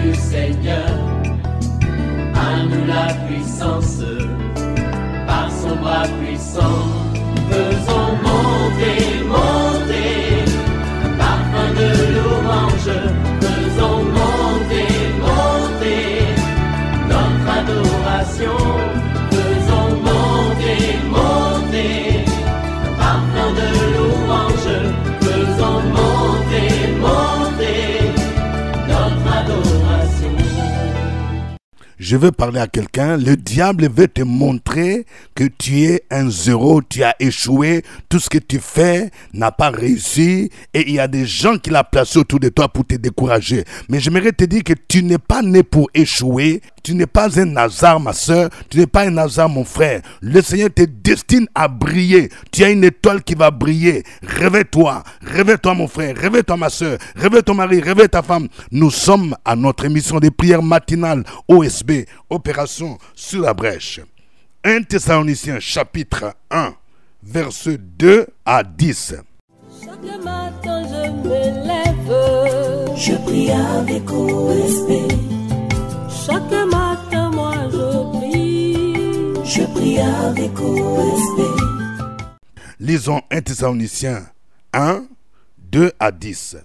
du Seigneur, à nous la puissance, par son bras puissant, faisons monter, monter, parfum de louange, faisons monter, monter, notre adoration, faisons monter, monter, parfum de louange, faisons monter, monter, notre adoration. Je veux parler à quelqu'un. Le diable veut te montrer que tu es un zéro, tu as échoué, tout ce que tu fais n'a pas réussi et il y a des gens qui l'ont placé autour de toi pour te décourager. Mais j'aimerais te dire que tu n'es pas né pour échouer, tu n'es pas un hasard ma soeur, tu n'es pas un hasard mon frère. Le Seigneur te destine à briller, tu as une étoile qui va briller. Réveille-toi mon frère, réveille-toi ma soeur, réveille ton mari, réveille ta femme. Nous sommes à notre émission de prière matinale OSB, Opération sur la brèche. 1 Thessaloniciens chapitre 1, versets 2 à 10. Chaque matin je me lève, je prie avec OSB. Chaque matin moi je prie avec OSB. Lisons 1 Thessaloniciens 1, 2 à 10.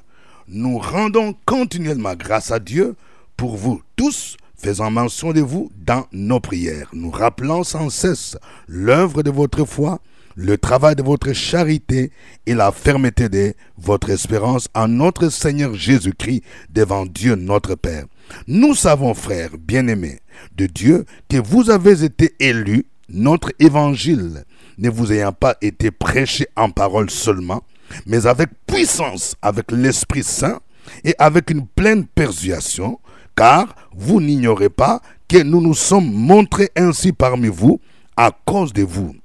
Nous rendons continuellement grâce à Dieu pour vous tous, faisant mention de vous dans nos prières, nous rappelant sans cesse l'œuvre de votre foi, le travail de votre charité et la fermeté de votre espérance en notre Seigneur Jésus-Christ devant Dieu notre Père. Nous savons, frères bien-aimés de Dieu, que vous avez été élus, notre évangile ne vous ayant pas été prêché en parole seulement, mais avec puissance, avec l'Esprit Saint et avec une pleine persuasion, car vous n'ignorez pas que nous nous sommes montrés ainsi parmi vous à cause de vous.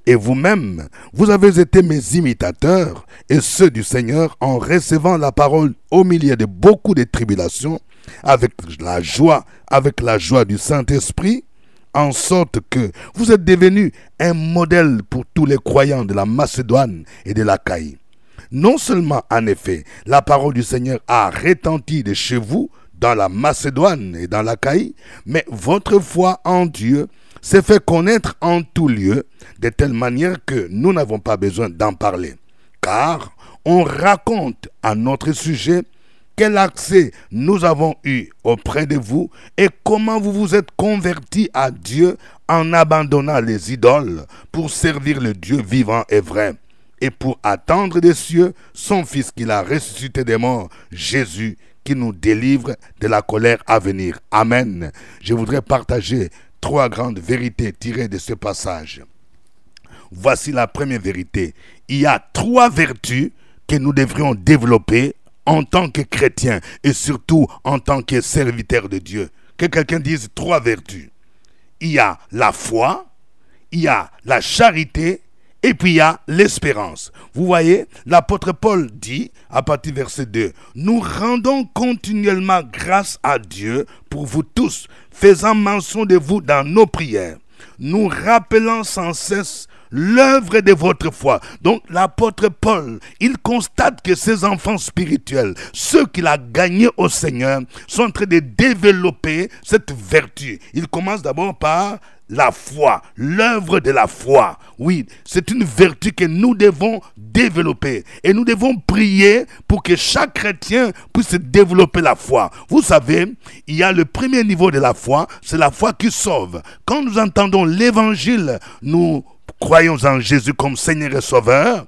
Et vous-même, vous avez été mes imitateurs et ceux du Seigneur en recevant la parole au milieu de beaucoup de tribulations, avec la joie du Saint-Esprit, en sorte que vous êtes devenus un modèle pour tous les croyants de la Macédoine et de l'Achaïe. Non seulement, en effet, la parole du Seigneur a retenti de chez vous, dans la Macédoine et dans l'Achaïe, mais votre foi en Dieu s'est fait connaître en tout lieu, de telle manière que nous n'avons pas besoin d'en parler. Car on raconte à notre sujet quel accès nous avons eu auprès de vous et comment vous vous êtes convertis à Dieu en abandonnant les idoles pour servir le Dieu vivant et vrai, et pour attendre des cieux son Fils qu'il a ressuscité des morts, Jésus, qui nous délivre de la colère à venir. Amen. Je voudrais partager 3 grandes vérités tirées de ce passage. Voici la première vérité. Il y a 3 vertus que nous devrions développer en tant que chrétiens et surtout en tant que serviteurs de Dieu. Que quelqu'un dise 3 vertus. Il y a la foi, il y a la charité, et puis il y a l'espérance. Vous voyez, l'apôtre Paul dit, à partir du verset 2, « Nous rendons continuellement grâce à Dieu pour vous tous, faisant mention de vous dans nos prières, nous rappelant sans cesse l'œuvre de votre foi. » Donc l'apôtre Paul, il constate que ses enfants spirituels, ceux qu'il a gagnés au Seigneur, sont en train de développer cette vertu. Il commence d'abord par la foi, l'œuvre de la foi. Oui, c'est une vertu que nous devons développer. Et nous devons prier pour que chaque chrétien puisse développer la foi. Vous savez, il y a le premier niveau de la foi, c'est la foi qui sauve. Quand nous entendons l'évangile, nous croyons en Jésus comme Seigneur et Sauveur.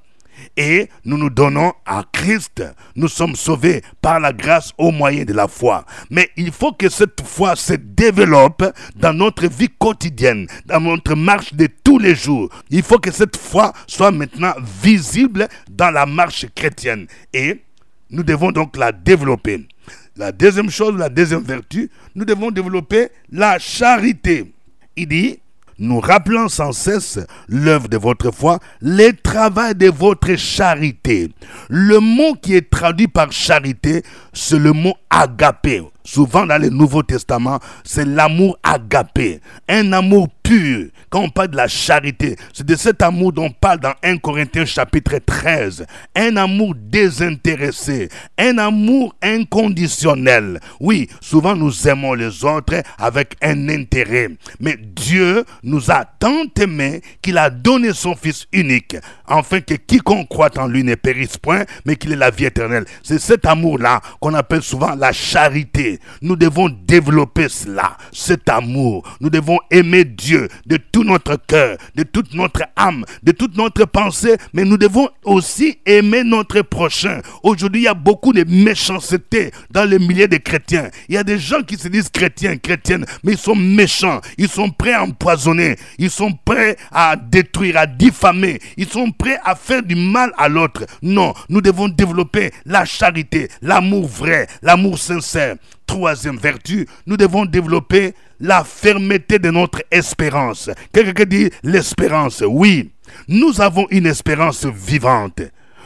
Et nous nous donnons à Christ. Nous sommes sauvés par la grâce au moyen de la foi. Mais il faut que cette foi se développe dans notre vie quotidienne, dans notre marche de tous les jours. Il faut que cette foi soit maintenant visible dans la marche chrétienne. Et nous devons donc la développer. La deuxième chose, la deuxième vertu, nous devons développer la charité. Il dit, nous rappelant sans cesse l'œuvre de votre foi, le travail de votre charité. Le mot qui est traduit par charité, c'est le mot agapé. Souvent dans le Nouveau Testament, c'est l'amour agapé. Un amour pur, quand on parle de la charité, c'est de cet amour dont on parle dans 1 Corinthiens chapitre 13. Un amour désintéressé, un amour inconditionnel. Oui, souvent nous aimons les autres avec un intérêt. Mais Dieu nous a tant aimés qu'il a donné son Fils unique, afin que quiconque croit en lui ne périsse point, mais qu'il ait la vie éternelle. C'est cet amour-là qu'on appelle souvent la charité. Nous devons développer cela, cet amour. Nous devons aimer Dieu de tout notre cœur, de toute notre âme, de toute notre pensée, mais nous devons aussi aimer notre prochain. Aujourd'hui, il y a beaucoup de méchanceté dans le milieu des chrétiens. Il y a des gens qui se disent chrétiens, chrétiennes, mais ils sont méchants, ils sont prêts à empoisonner, ils sont prêts à détruire, à diffamer, ils sont prêts à faire du mal à l'autre. Non, nous devons développer la charité, l'amour vrai, l'amour sincère. Troisième vertu, nous devons développer la fermeté de notre espérance. Quelqu'un dit l'espérance. Oui, nous avons une espérance vivante.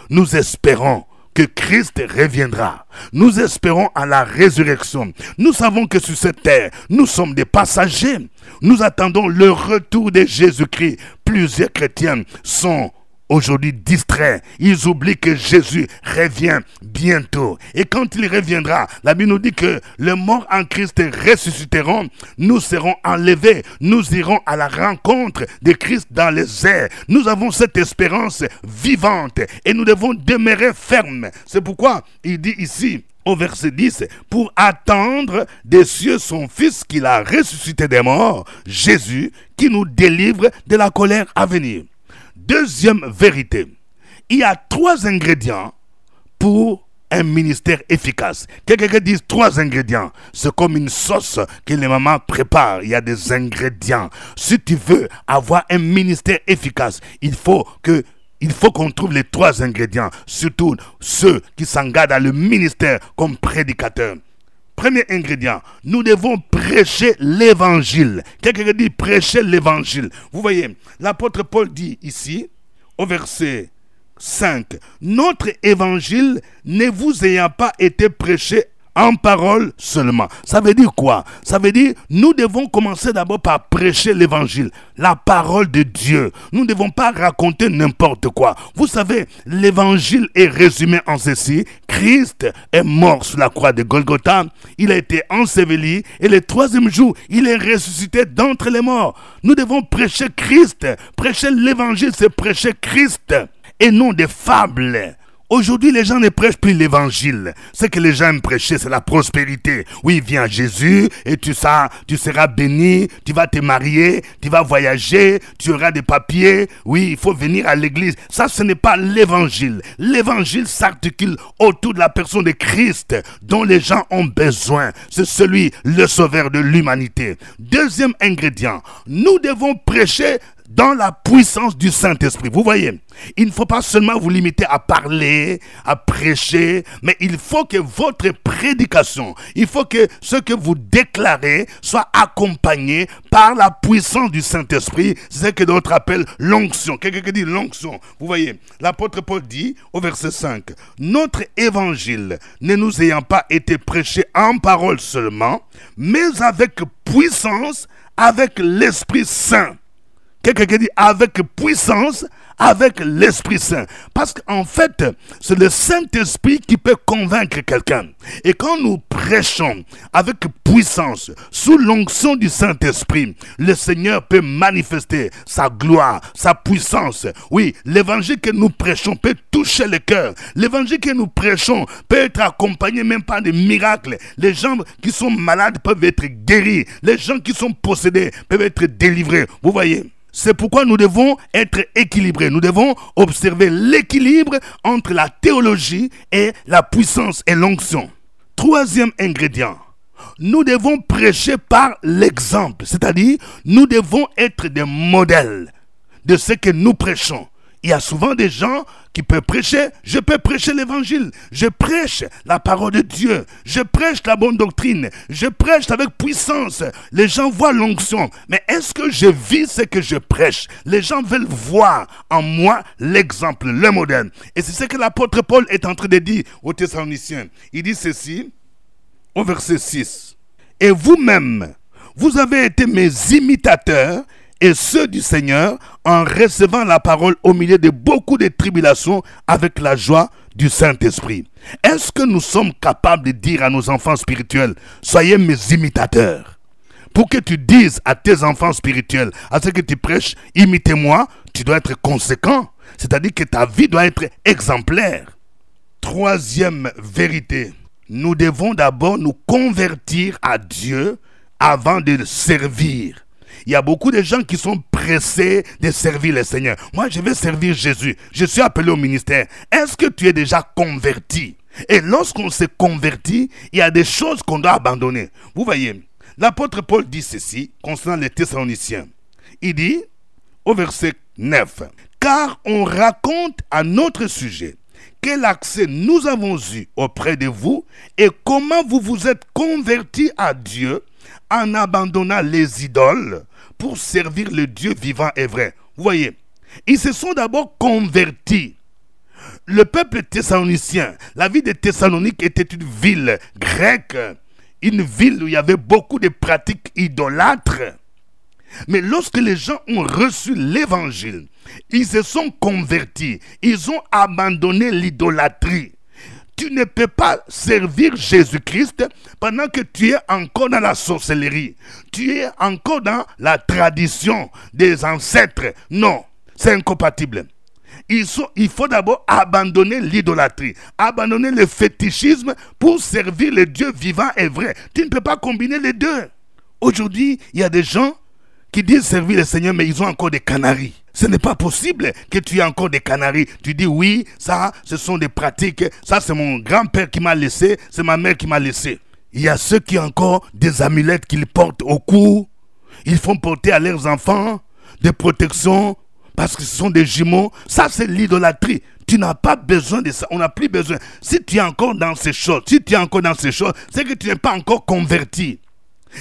Nous espérons que Christ reviendra. Nous espérons à la résurrection. Nous savons que sur cette terre, nous sommes des passagers. Nous attendons le retour de Jésus-Christ. Plusieurs chrétiens sont aujourd'hui distraits. Ils oublient que Jésus revient bientôt. Et quand il reviendra, la Bible nous dit que les morts en Christ ressusciteront. Nous serons enlevés. Nous irons à la rencontre de Christ dans les airs. Nous avons cette espérance vivante et nous devons demeurer fermes. C'est pourquoi il dit ici, au verset 10, pour attendre des cieux son Fils qu'il a ressuscité des morts, Jésus, qui nous délivre de la colère à venir. Deuxième vérité, il y a 3 ingrédients pour un ministère efficace. Quelqu'un dit 3 ingrédients. C'est comme une sauce que les mamans préparent. Il y a des ingrédients. Si tu veux avoir un ministère efficace, il faut qu'on trouve les 3 ingrédients. Surtout ceux qui s'engagent dans le ministère comme prédicateurs. Premier ingrédient, nous devons prêcher l'évangile. Quelqu'un dit prêcher l'évangile. Vous voyez, l'apôtre Paul dit ici, au verset 5, notre évangile ne vous ayant pas été prêché en parole seulement. Ça veut dire quoi? Ça veut dire, nous devons commencer d'abord par prêcher l'évangile, la parole de Dieu. Nous ne devons pas raconter n'importe quoi. Vous savez, l'évangile est résumé en ceci. Christ est mort sur la croix de Golgotha. Il a été enseveli et le 3e jour, il est ressuscité d'entre les morts. Nous devons prêcher Christ. Prêcher l'évangile, c'est prêcher Christ et non des fables. Aujourd'hui, les gens ne prêchent plus l'évangile. Ce que les gens aiment prêcher, c'est la prospérité. Oui, viens Jésus et tu seras béni, tu vas te marier, tu vas voyager, tu auras des papiers. Oui, il faut venir à l'église. Ça, ce n'est pas l'évangile. L'évangile s'articule autour de la personne de Christ dont les gens ont besoin. C'est celui, le sauveur de l'humanité. Deuxième ingrédient, nous devons prêcher dans la puissance du Saint-Esprit. Vous voyez, il ne faut pas seulement vous limiter à parler, à prêcher, mais il faut que votre prédication, il faut que ce que vous déclarez soit accompagné par la puissance du Saint-Esprit. C'est ce que d'autres appellent l'onction. Quelqu'un qui dit l'onction. Vous voyez, l'apôtre Paul dit au verset 5, notre évangile ne nous ayant pas été prêché en parole seulement, mais avec puissance, avec l'Esprit Saint. Quelqu'un qui dit avec puissance, avec l'Esprit Saint. Parce qu'en fait, c'est le Saint-Esprit qui peut convaincre quelqu'un. Et quand nous prêchons avec puissance, sous l'onction du Saint-Esprit, le Seigneur peut manifester sa gloire, sa puissance. Oui, l'évangile que nous prêchons peut toucher le cœur. L'évangile que nous prêchons peut être accompagné même par des miracles. Les gens qui sont malades peuvent être guéris. Les gens qui sont possédés peuvent être délivrés. Vous voyez? C'est pourquoi nous devons être équilibrés. Nous devons observer l'équilibre entre la théologie et la puissance et l'onction. Troisième ingrédient, nous devons prêcher par l'exemple. C'est-à-dire, nous devons être des modèles de ce que nous prêchons. Il y a souvent des gens qui peuvent prêcher. Je peux prêcher l'évangile. Je prêche la parole de Dieu. Je prêche la bonne doctrine. Je prêche avec puissance. Les gens voient l'onction. Mais est-ce que je vis ce que je prêche? Les gens veulent voir en moi l'exemple, le modèle. Et c'est ce que l'apôtre Paul est en train de dire aux Thessaloniciens. Il dit ceci au verset 6. Et vous-même, vous avez été mes imitateurs et ceux du Seigneur en recevant la parole au milieu de beaucoup de tribulations avec la joie du Saint-Esprit. Est-ce que nous sommes capables de dire à nos enfants spirituels, soyez mes imitateurs? Pour que tu dises à tes enfants spirituels, à ceux que tu prêches, imitez-moi, tu dois être conséquent. C'est-à-dire que ta vie doit être exemplaire. Troisième vérité, nous devons d'abord nous convertir à Dieu avant de le servir. Il y a beaucoup de gens qui sont pressés de servir le Seigneur. Moi, je vais servir Jésus. Je suis appelé au ministère. Est-ce que tu es déjà converti? Et lorsqu'on s'est converti, il y a des choses qu'on doit abandonner. Vous voyez, l'apôtre Paul dit ceci concernant les Thessaloniciens. Il dit au verset 9, « Car on raconte à notre sujet quel accès nous avons eu auprès de vous et comment vous vous êtes convertis à Dieu en abandonnant les idoles pour servir le Dieu vivant et vrai. » Vous voyez, ils se sont d'abord convertis. Le peuple thessalonicien, la ville de Thessalonique était une ville grecque, une ville où il y avait beaucoup de pratiques idolâtres. Mais lorsque les gens ont reçu l'évangile, ils se sont convertis, ils ont abandonné l'idolâtrie. Tu ne peux pas servir Jésus-Christ pendant que tu es encore dans la sorcellerie. Tu es encore dans la tradition des ancêtres. Non, c'est incompatible. Il faut d'abord abandonner l'idolâtrie, abandonner le fétichisme pour servir le Dieu vivant et vrai. Tu ne peux pas combiner les deux. Aujourd'hui, il y a des gens qui disent servir le Seigneur, mais ils ont encore des canaries. Ce n'est pas possible que tu aies encore des canaries. Tu dis oui, ça, ce sont des pratiques. Ça, c'est mon grand-père qui m'a laissé, c'est ma mère qui m'a laissé. Il y a ceux qui ont encore des amulettes qu'ils portent au cou. Ils font porter à leurs enfants des protections parce que ce sont des jumeaux. Ça, c'est l'idolâtrie. Tu n'as pas besoin de ça. On n'a plus besoin. Si tu es encore dans ces choses, c'est que tu n'es pas encore converti.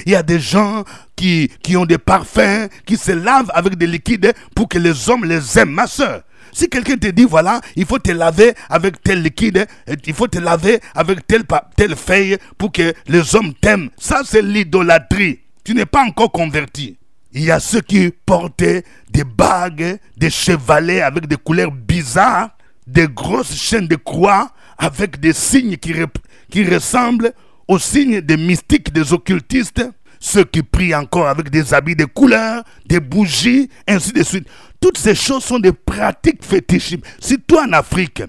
Il y a des gens qui ont des parfums, qui se lavent avec des liquides pour que les hommes les aiment. Ma soeur, si quelqu'un te dit, voilà, il faut te laver avec tel liquide, il faut te laver avec telle feuille pour que les hommes t'aiment, ça c'est l'idolâtrie. Tu n'es pas encore converti. Il y a ceux qui portaient des bagues, des chevalets avec des couleurs bizarres, des grosses chaînes de croix avec des signes qui ressemblent aux signes des mystiques, des occultistes, ceux qui prient encore avec des habits de couleur, des bougies, ainsi de suite. Toutes ces choses sont des pratiques fétichistes. Surtout en Afrique,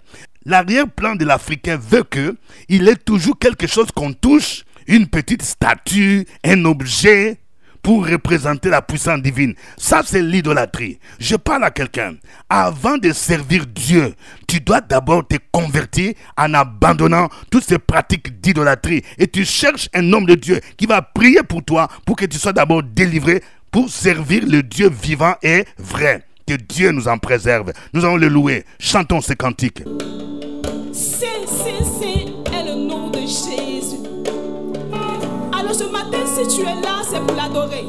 l'arrière-plan de l'Africain veut qu'il ait toujours quelque chose qu'on touche, une petite statue, un objet, pour représenter la puissance divine. Ça, c'est l'idolâtrie. Je parle à quelqu'un. Avant de servir Dieu, tu dois d'abord te convertir en abandonnant toutes ces pratiques d'idolâtrie. Et tu cherches un homme de Dieu qui va prier pour toi pour que tu sois d'abord délivré pour servir le Dieu vivant et vrai. Que Dieu nous en préserve. Nous allons le louer. Chantons ces cantiques. C'est le nom de Jésus. Alors ce matin, si tu es là, c'est pour l'adorer.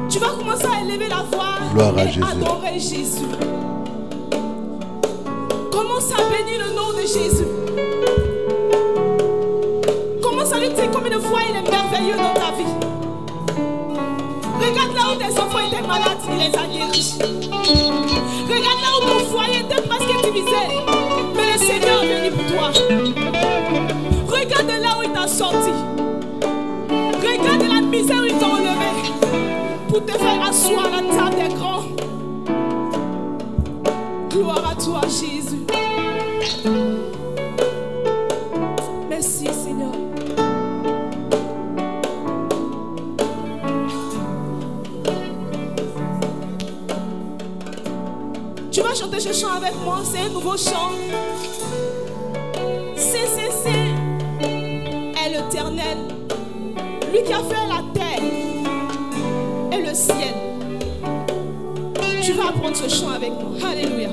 Tu vas commencer à élever la voix et adorer Jésus. Commence à bénir le nom de Jésus. Commence à lui dire combien de fois il est merveilleux dans ta vie. Regarde là où tes enfants étaient malades, il les a guéris. Regarde là où ton foyer était presque divisé, mais le Seigneur est venu pour toi. Regarde là où il t'a sorti. Regarde la misère où ils t'ont enlevé pour te faire asseoir à la table des grands. Gloire à toi, Jésus. Merci, Seigneur. Tu vas chanter ce chant avec moi, c'est un nouveau chant. C'est l'Éternel. Lui qui a fait la terre et le ciel. Tu vas apprendre ce chant avec moi. Alléluia.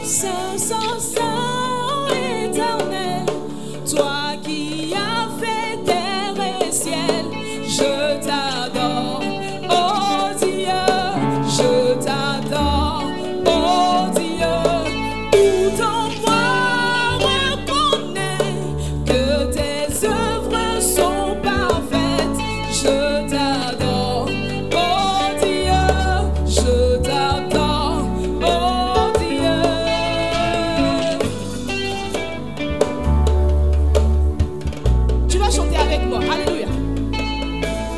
Saint, Saint, Saint, Éternel, toi qui as fait terre et ciel, je t'adore, oh Dieu, je t'adore, oh Dieu. Tout en moi reconnais que tes œuvres sont parfaites. Je t'adore, oh encore. Alléluia.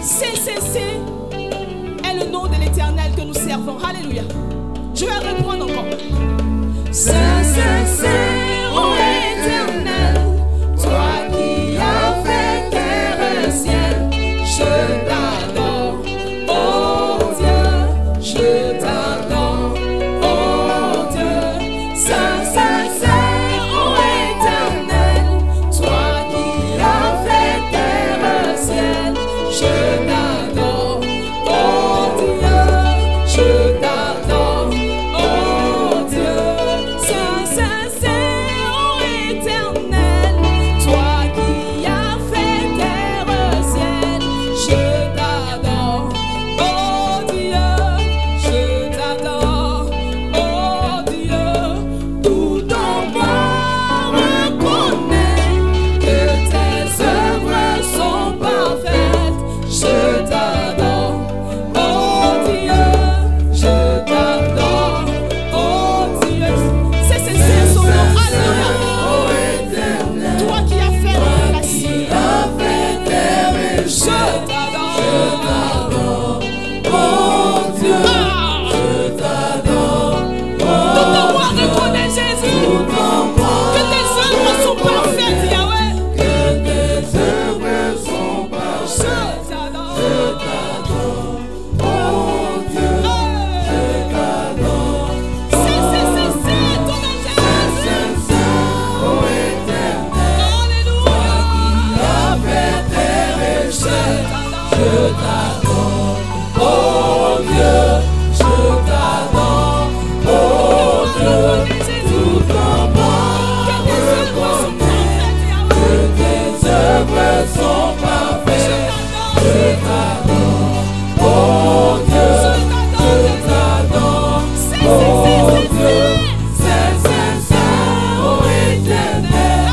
CCC est le nom de l'Éternel que nous servons. Alléluia. Je vais reprendre encore. CCC, ô Éternel, toi qui as fait terre et ciel, je t'adore, oh Dieu, je t'adore, oh Dieu. CCC, ô Éternel, toi qui as fait terre et ciel, je t'adore, oh Dieu, je t'adore, oh Dieu. CCC, ô Éternel, toi qui as fait terre et ciel, je t'adore, oh Dieu, je t'adore, oh Dieu. Tout en moi reconnaît que tes œuvres sont parfaites. Je t'adore, oh Dieu, je t'adore, oh Dieu. C'est son nom, alléluia. Toi qui as fait la terre, je t'adore, oh Dieu, je t'adore. Tout en moi reconnaît Jésus, que tes œuvres sont parfaites, Yahweh. Que tes œuvres sont parfaites. Je t'adore, oh Dieu, je t'adore. C'est ton nom, Jésus. Oh Éternel, alléluia. Qui a fait terre et ciel, je t'adore, oh Dieu, je t'adore, oh Dieu. Tout en moi reconnaît que tes œuvres sont parfaites. Je t'adore, oh Dieu, je t'adore, oh Dieu. C'est oh Éternel,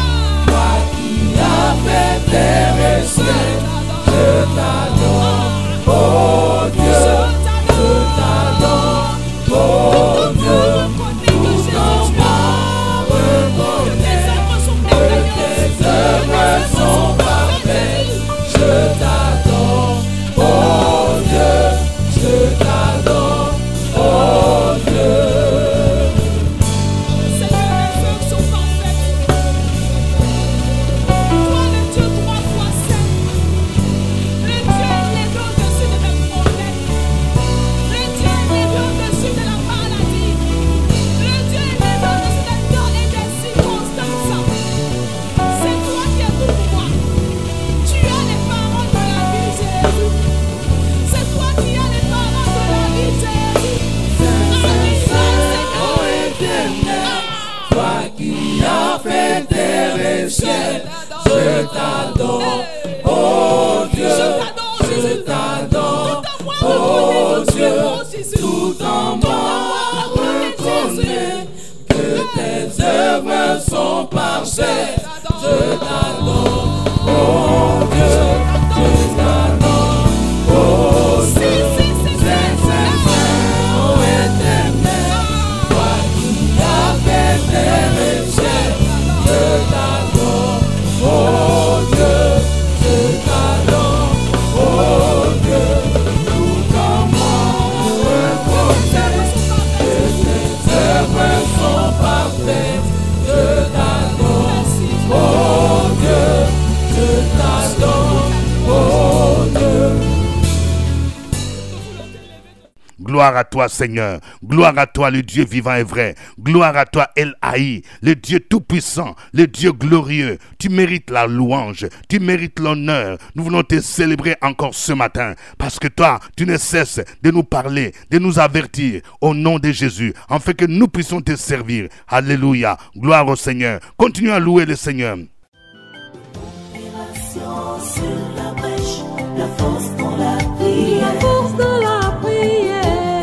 toi qui as fait terre et ciel, je t'adore, oh Dieu, je t'adore, oh Dieu. Tout en moi reconnaît que tes œuvres sont parfaites. Je t'adore, oh Dieu, je t'adore, oh Dieu. Seigneur, les œuvres sont parfaites. Toi, le Dieu trois fois saint, le Dieu élevé au-dessus de mes problèmes, le Dieu élevé au-dessus de la maladie, le Dieu élevé au-dessus des temps et des circonstances. C'est toi qui es tout pour moi. Tu as les paroles de la vie, Jésus. C'est toi qui as les paroles de la vie, Jésus. Oh Éternel, toi qui as fait terre et ciel, je t'adore, oh Dieu, je t'adore, oh Dieu. Tout en moi reconnaît que tes œuvres sont parfaites. Je t'adore, oh Dieu, je t'adore, oh Dieu. Oh Éternel, toi qui as fait terre et ciel, je t'adore, oh Dieu, je t'adore, oh Dieu. Tout en moi reconnaît que tes œuvres sont parfaites. Je t'adore, oh Dieu, je t'adore, oh Dieu. Gloire à toi, Seigneur. Gloire à toi, le Dieu vivant et vrai. Gloire à toi, El Haï, le Dieu tout-puissant, le Dieu glorieux. Tu mérites la louange, tu mérites l'honneur. Nous voulons te célébrer encore ce matin parce que toi, tu ne cesses de nous parler, de nous avertir au nom de Jésus, afin que nous puissions te servir. Alléluia. Gloire au Seigneur. Continue à louer le Seigneur. Opération sur la brèche, la force dans la prière. La force dans la prière.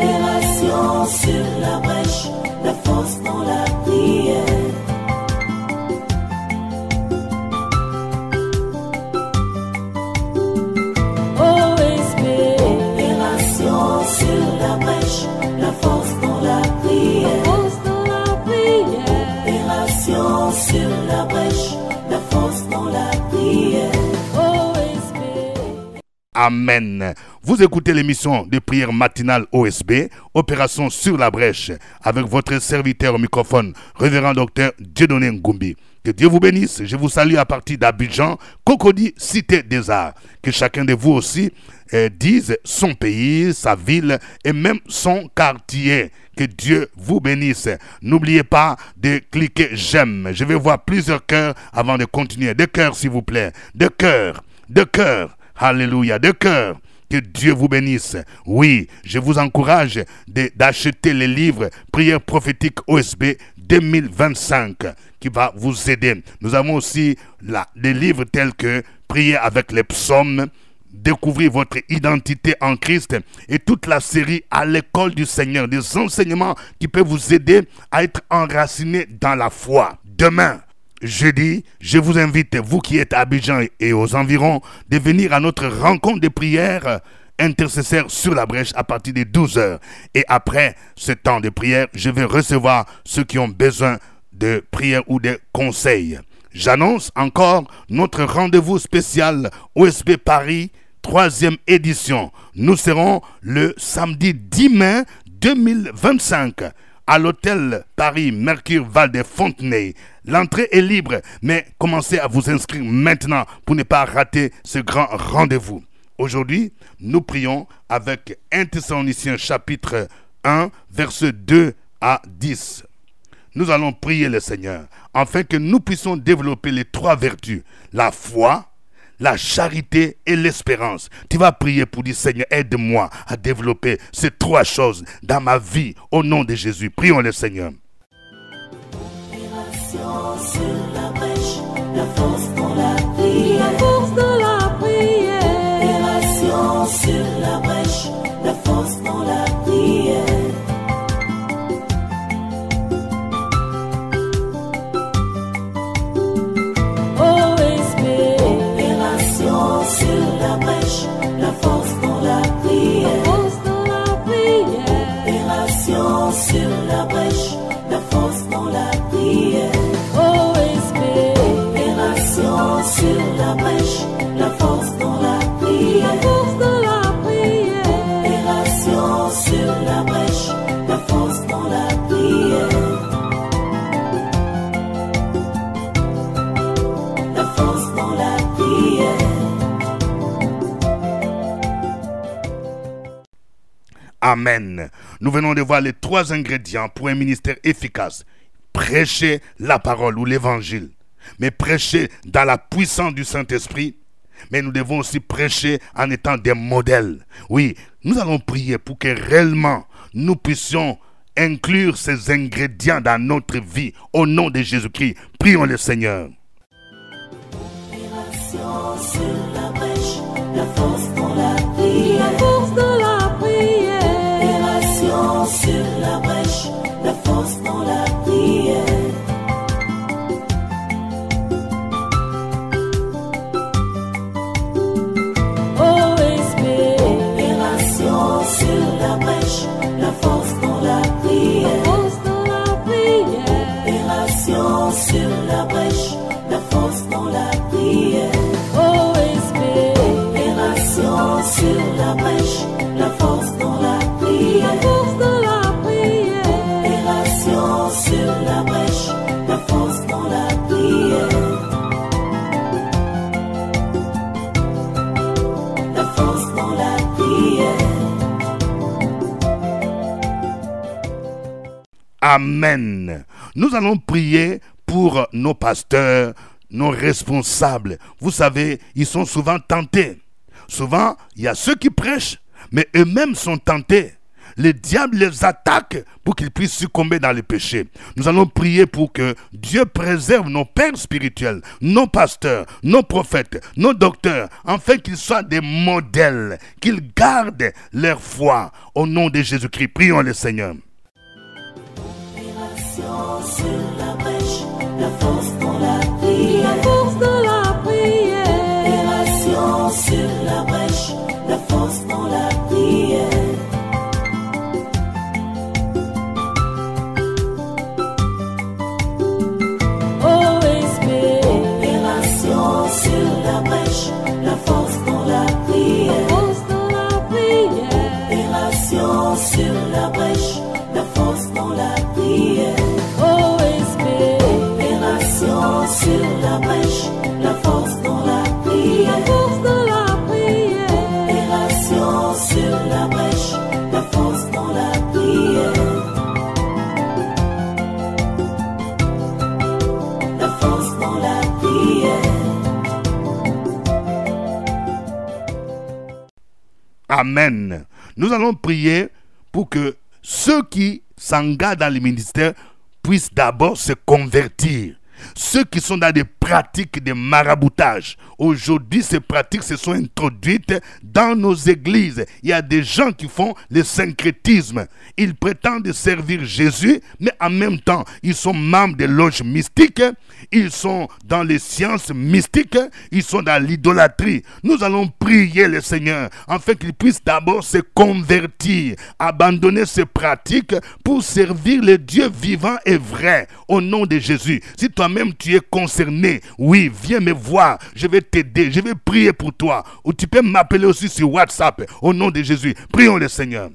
Opération sur la brèche, la force dans la prière. OSP. Opération sur la brèche, la force dans la prière. La force dans la prière. Opération sur la brèche, la force dans la prière. OSP. Amen. Vous écoutez l'émission de prière matinale OSB, Opération sur la brèche, avec votre serviteur au microphone, révérend docteur Dieudonné Ngumbi. Que Dieu vous bénisse. Je vous salue à partir d'Abidjan, Cocody, Cité des Arts. Que chacun de vous aussi dise son pays, sa ville et même son quartier. Que Dieu vous bénisse. N'oubliez pas de cliquer j'aime. Je vais voir plusieurs cœurs avant de continuer. De cœur, s'il vous plaît. De cœur. De cœur. Alléluia. De cœur. Que Dieu vous bénisse. Oui, je vous encourage d'acheter les livres Prière prophétique OSB 2025 qui va vous aider. Nous avons aussi des livres tels que Prier avec les psaumes, Découvrir votre identité en Christ et toute la série À l'école du Seigneur, des enseignements qui peuvent vous aider à être enracinés dans la foi. Demain, jeudi, je vous invite, vous qui êtes à Abidjan et aux environs, de venir à notre rencontre de prière intercesseur sur la brèche à partir de 12h. Et après ce temps de prière, je vais recevoir ceux qui ont besoin de prière ou de conseils. J'annonce encore notre rendez-vous spécial OSB Paris, 3e édition. Nous serons le samedi 10 mai 2025 à l'hôtel Paris Mercure Val de Fontenay. L'entrée est libre, mais commencez à vous inscrire maintenant pour ne pas rater ce grand rendez-vous. Aujourd'hui, nous prions avec 1 Thessaloniciens chapitre 1, versets 2 à 10. Nous allons prier le Seigneur afin que nous puissions développer les 3 vertus, la foi, la charité et l'espérance. Tu vas prier pour dire, Seigneur, aide-moi à développer ces 3 choses dans ma vie au nom de Jésus. Prions le Seigneur. Opération sur la brèche, la force dans la prière. La force dans la prière. Opération sur la brèche, la force dans la prière. Sur la brèche, la force dans la prière. Force dans la prière. Opération sur la brèche, la force dans la prière. OSB. Opération sur la brèche, la force dans la prière. La force dans la prière. Opération sur la brèche, la force dans la prière. La force dans la prière. Amen. Nous venons de voir les 3 ingrédients pour un ministère efficace. Prêcher la parole ou l'évangile. Mais prêcher dans la puissance du Saint-Esprit. Mais nous devons aussi prêcher en étant des modèles. Oui, nous allons prier pour que réellement nous puissions inclure ces ingrédients dans notre vie. Au nom de Jésus-Christ, prions le Seigneur. Opération sur la brèche, la force dans la prière. La force dans la prière. Opération sur la brèche, la force dans la prière. OSB. Opération sur la brèche, la force dans la prière. Force dans la prière. Opération sur la brèche, la force dans la prière. OSB. Opération sur la brèche, la force dans la prière. La force dans la prière. Opération sur la brèche, la force dans la prière. La force dans la prière. Amen. Nous allons prier pour nos pasteurs, nos responsables. Vous savez, ils sont souvent tentés. Souvent, il y a ceux qui prêchent, mais eux-mêmes sont tentés. Le diable les attaque pour qu'ils puissent succomber dans le péché. Nous allons prier pour que Dieu préserve nos pères spirituels, nos pasteurs, nos prophètes, nos docteurs, afin qu'ils soient des modèles, qu'ils gardent leur foi. Au nom de Jésus-Christ, prions le Seigneur. Opération sur la brèche, la force dans la prière. La force dans la prière. Opération sur la brèche, la force dans la prière. OSB. Opération sur la brèche, la force dans la prière. Amen. Nous allons prier pour que ceux qui s'engagent dans le ministère puissent d'abord se convertir. Ceux qui sont dans des pratiques de maraboutage, aujourd'hui ces pratiques se sont introduites dans nos églises. Il y a des gens qui font le syncrétisme. Ils prétendent servir Jésus, mais en même temps, ils sont membres des loges mystiques, ils sont dans les sciences mystiques, ils sont dans l'idolâtrie. Nous allons prier le Seigneur afin qu'il puisse d'abord se convertir, abandonner ces pratiques pour servir le Dieu vivant et vrai au nom de Jésus. Si toi-même tu es concerné, oui, viens me voir, je vais t'aider, je vais prier pour toi. Ou tu peux m'appeler aussi sur WhatsApp au nom de Jésus. Prions le Seigneur.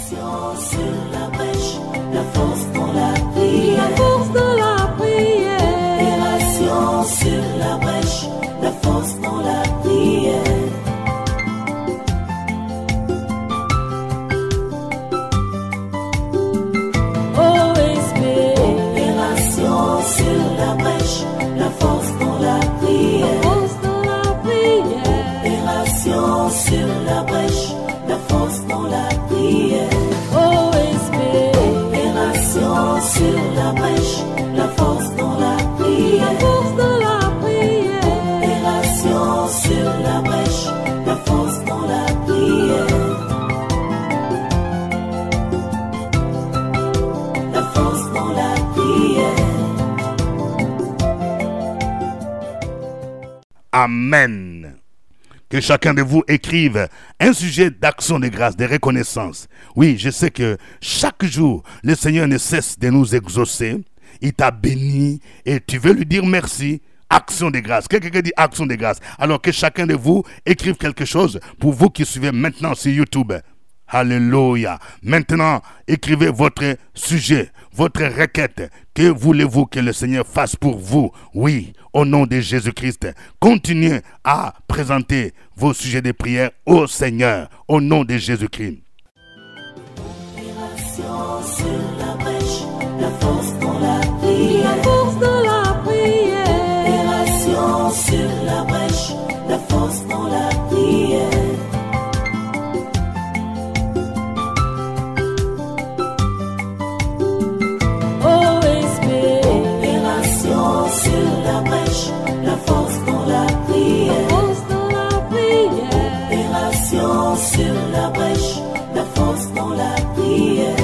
Sur la brèche, la force dans la prière. La force dans la prière. Opération sur la brèche, la force dans la prière. Opération sur la brèche, la force dans la prière. Force dans la prière. Opération sur la brèche, la force dans la prière. Opération sur la brèche, la force dans la prière. La force dans la prière. Opération sur la brèche, la force dans la prière. La force dans la prière. Amen. Que chacun de vous écrive un sujet d'action de grâce, de reconnaissance. Oui, je sais que chaque jour, le Seigneur ne cesse de nous exaucer. Il t'a béni et tu veux lui dire merci. Action de grâce. Quelqu'un dit action de grâce. Alors que chacun de vous écrive quelque chose pour vous qui suivez maintenant sur YouTube. Alléluia. Maintenant, écrivez votre sujet, votre requête. Que voulez-vous que le Seigneur fasse pour vous? Oui, au nom de Jésus-Christ. Continuez à présenter vos sujets de prière au Seigneur, au nom de Jésus-Christ. Opération sur la brèche, la force dans la prière. La force dans la prière. Opération sur la brèche, la force dans la prière. Opération sur la brèche, la force dans la prière. Force dans la prière. Opération sur la brèche, la force dans la prière.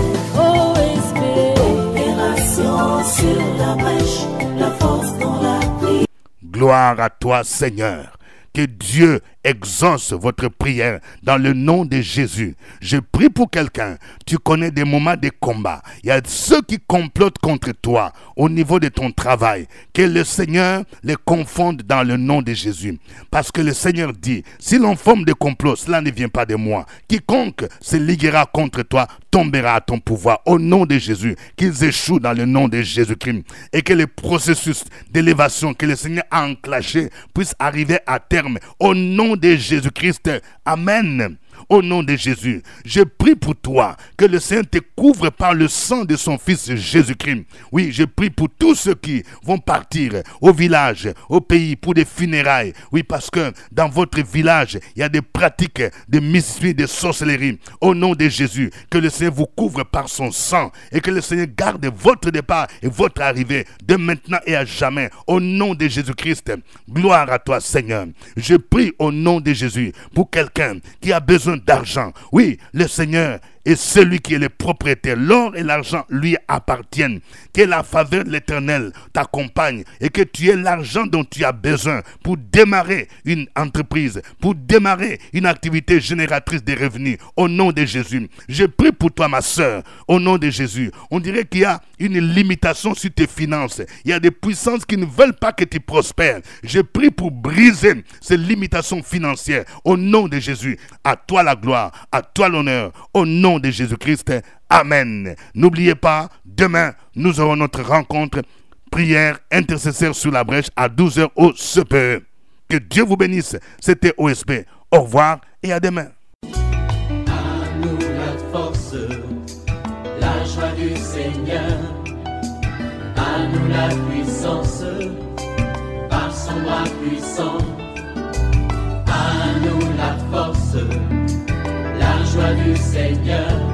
Opération sur la brèche, la force dans la prière. Gloire à toi, Seigneur. Que Dieu exauce votre prière dans le nom de Jésus. Je prie pour quelqu'un. Tu connais des moments de combat. Il y a ceux qui complotent contre toi au niveau de ton travail. Que le Seigneur les confonde dans le nom de Jésus. Parce que le Seigneur dit, si l'on forme des complots, cela ne vient pas de moi. Quiconque se liguera contre toi tombera à ton pouvoir au nom de Jésus. Qu'ils échouent dans le nom de Jésus-Christ. Et que le processus d'élévation que le Seigneur a enclenché puisse arriver à terme au nom de Jésus-Christ. Amen. Au nom de Jésus, je prie pour toi, que le Seigneur te couvre par le sang de son Fils Jésus-Christ. Oui, je prie pour tous ceux qui vont partir au village, au pays, pour des funérailles. Oui, parce que dans votre village, il y a des pratiques de mystique, de sorcellerie. Au nom de Jésus, que le Seigneur vous couvre par son sang et que le Seigneur garde votre départ et votre arrivée de maintenant et à jamais. Au nom de Jésus-Christ, gloire à toi, Seigneur. Je prie au nom de Jésus pour quelqu'un qui a besoin d'argent. Oui, le Seigneur est celui qui est le propriétaire. L'or et l'argent lui appartiennent. Que la faveur de l'Éternel t'accompagne et que tu aies l'argent dont tu as besoin pour démarrer une entreprise, pour démarrer une activité génératrice de revenus. Au nom de Jésus, je prie pour toi, ma soeur. Au nom de Jésus, on dirait qu'il y a une limitation sur tes finances. Il y a des puissances qui ne veulent pas que tu prospères. Je prie pour briser ces limitations financières. Au nom de Jésus, à toi la gloire, à toi l'honneur. Au nom de Jésus-Christ, amen. N'oubliez pas, demain, nous aurons notre rencontre, prière intercesseur sur la brèche à 12h au CPE. Que Dieu vous bénisse. C'était OSP. Au revoir et à demain. À nous la force, la joie du Seigneur. À nous la puissance, par son bras puissant. À nous la force. du Seigneur.